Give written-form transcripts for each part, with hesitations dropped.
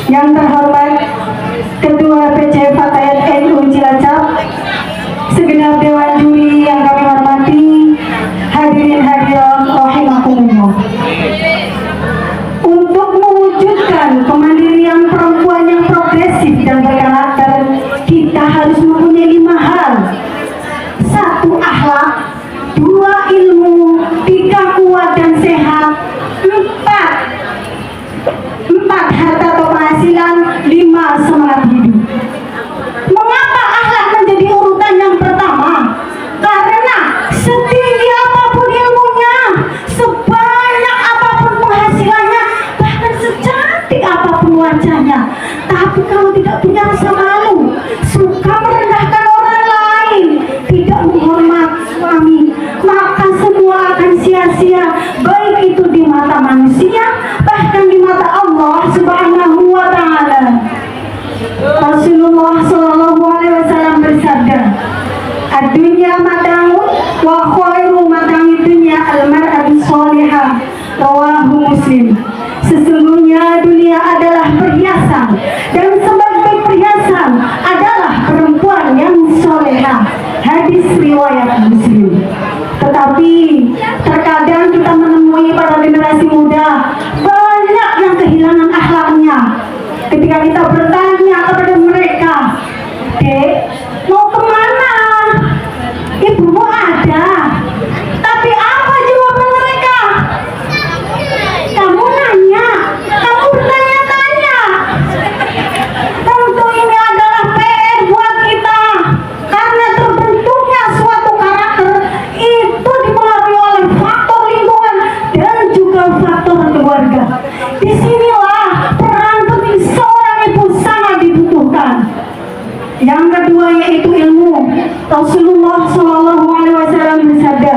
Yang terhormat Ketua PC Fatayat NU Cilacap, segenap dewan juri yang kami hormati, hadirin hadirat rahimakumullah. Untuk mewujudkan kemandirian perempuan yang progresif dan berkarakter, kita harus mempunyai 5 hal. 1. Akhlak, 2. Ilmu, 3. Kuat dan sehat, 4. Harta atau penghasilan, 5. Semangat hidup. Mengapa akhlak menjadi urutan yang pertama? Karena setinggi apapun ilmunya, sebanyak apapun penghasilannya, bahkan secantik apapun wajahnya, tapi kalau tidak punya rasa malu, suka merendahkan orang lain, tidak menghormati suami, maka semua akan sia-sia, baik itu di mata manusia, bahkan di mata Allah Subhanahu wa Ta'ala. Rasulullah Shallallahu Alaihi Wasallam bersabda, "Ad-dunya mata'un wa khairu mata'i dunya al-mar'atu shalihah." Rawahu Muslim. Sesungguhnya dunia adalah perhiasan, dan sebagai perhiasan adalah perempuan yang solehah. Hadis riwayat Muslim. Tetapi terkadang kita menemui para generasi muda banyak yang kehilangan akhlaknya. Ketika kita bertanya kepada mereka, "Dek, mau kemana? Ibumu ada." Tapi apa jawaban mereka? "Kamu nanya, kamu bertanya-tanya." Tentu ini adalah PR buat kita, karena terbentuknya suatu karakter itu dipengaruhi oleh faktor lingkungan dan juga faktor keluarga. Disinilah peran penting seorang ibu sangat dibutuhkan. Yang kedua yaitu ilmu. Rasulullah Shallallahu Alaihi Wasallam bersabda,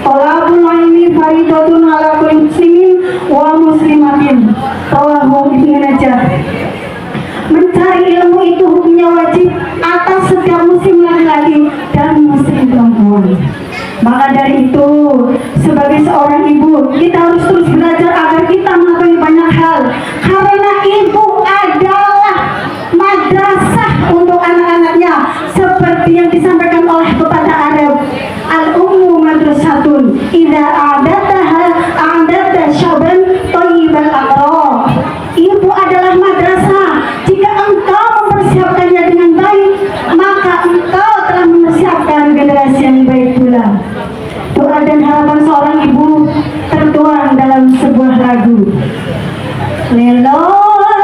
"Thalabul ilmi fardhatun 'ala kulli muslimin wa muslimatin." Rawahu Ibnu Majah. Mencari ilmu itu hukumnya wajib atas setiap muslim laki-laki dan muslim perempuan. Maka dari itu, sebagai seorang ibu, kita harus terus belajar agar kita mengetahui banyak hal. Karena ibu adalah madrasah untuk anak-anaknya, seperti yang disampaikan oleh pepatah Arab, "Al-ummu madrasatun, idza a'dadta syaban thayyibal aqra." Ibu adalah madrasah. Jika engkau mempersiapkannya dengan baik, maka engkau telah mempersiapkan generasi yang baik pula. Doa dan harapan seorang ibu tertuang dalam sebuah lagu. Lelo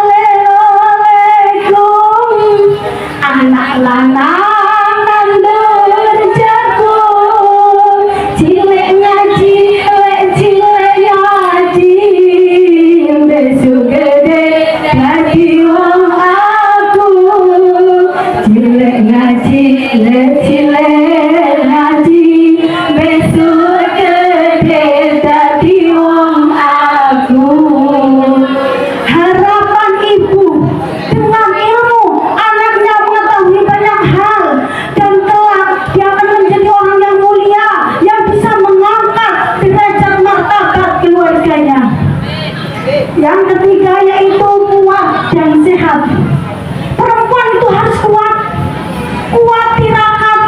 lelo lekum, anak lanang nandur jagung, cilek ngaji, cilek ngaji, besok gede jadi wong aku. Cilek ngaji, cilek ngaji, besok gede jadi wong aku. Harapan ibu dengan ilmu, anaknya mengetahui banyak hal, dan kelak dia akan menjadi orang yang mulia, yang bisa mengangkat derajat martabat keluarganya. Yang ketiga yaitu kuat dan sehat. Perempuan itu harus kuat, kuat tirakat,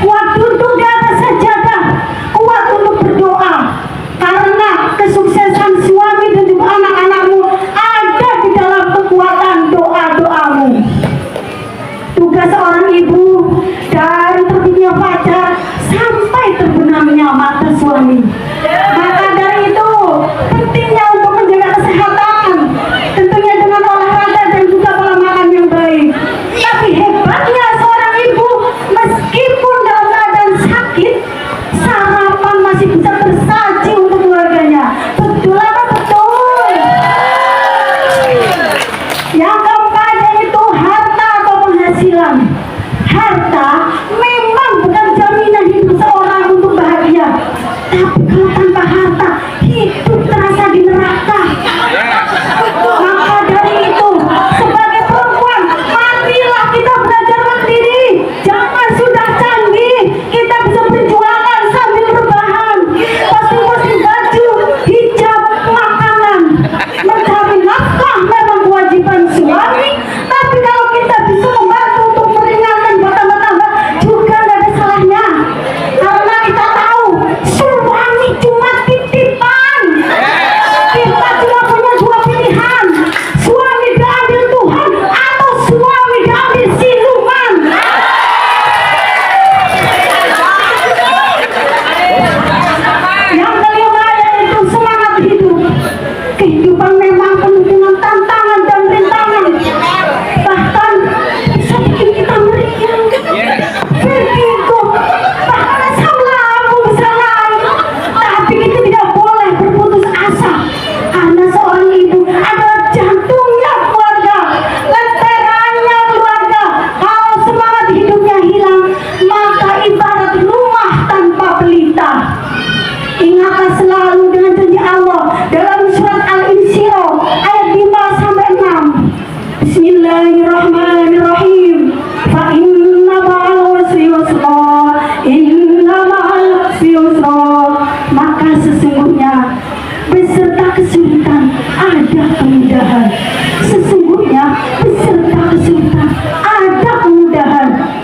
kuat duduk di atas sajadah, kuat untuk berdoa, karena kesuksesan suami dan juga anak-anakmu ada di dalam kekuatan doa-doamu. Tugas seorang ibu dari terbitnya fajar sampai terbenamnya mata suami. Maka dari itu pentingnya untuk menjaga kesehatan, tentunya dengan olahraga dan juga pola makan yang baik. Tapi hebatnya seorang ibu Kehidupan memang penuh dengan tantangan dan rintangan. Bahkan bisa bikin kita meriang, vertigo, bahkan asam lambung bisa naik. Tapi kita tidak boleh berputus asa, karena seorang ibu adalah jantungnya keluarga, lenterannya keluarga. Kalau semangat hidupnya hilang, maka ibarat rumah tanpa pelita. Ingatlah selalu dengan janji Allah dalam surat Al-Insyirah ayat 5 sampai 6. Bismillahirrahmanirrahim. Fa inna ma'al usri yusra, inna ma'al usri yusra. Maka sesungguhnya beserta kesulitan ada kemudahan. Sesungguhnya beserta kesulitan ada kemudahan.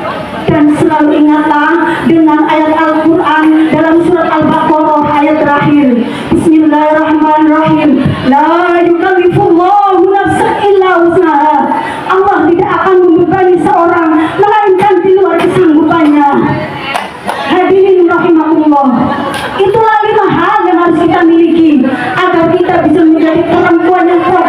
Dan selalu ingatlah dengan ayat Al-Quran dalam surat Al-Baqarah ayat terakhir. Bismillahirrahmanirrahim. La yukallifullahu nafsan illa wus'aha. Allah tidak akan membebani seorang melainkan di luar kesanggupannya. Hadirin rahimahullah, itulah 5 hal yang harus kita miliki agar kita bisa menjadi perempuan yang kuat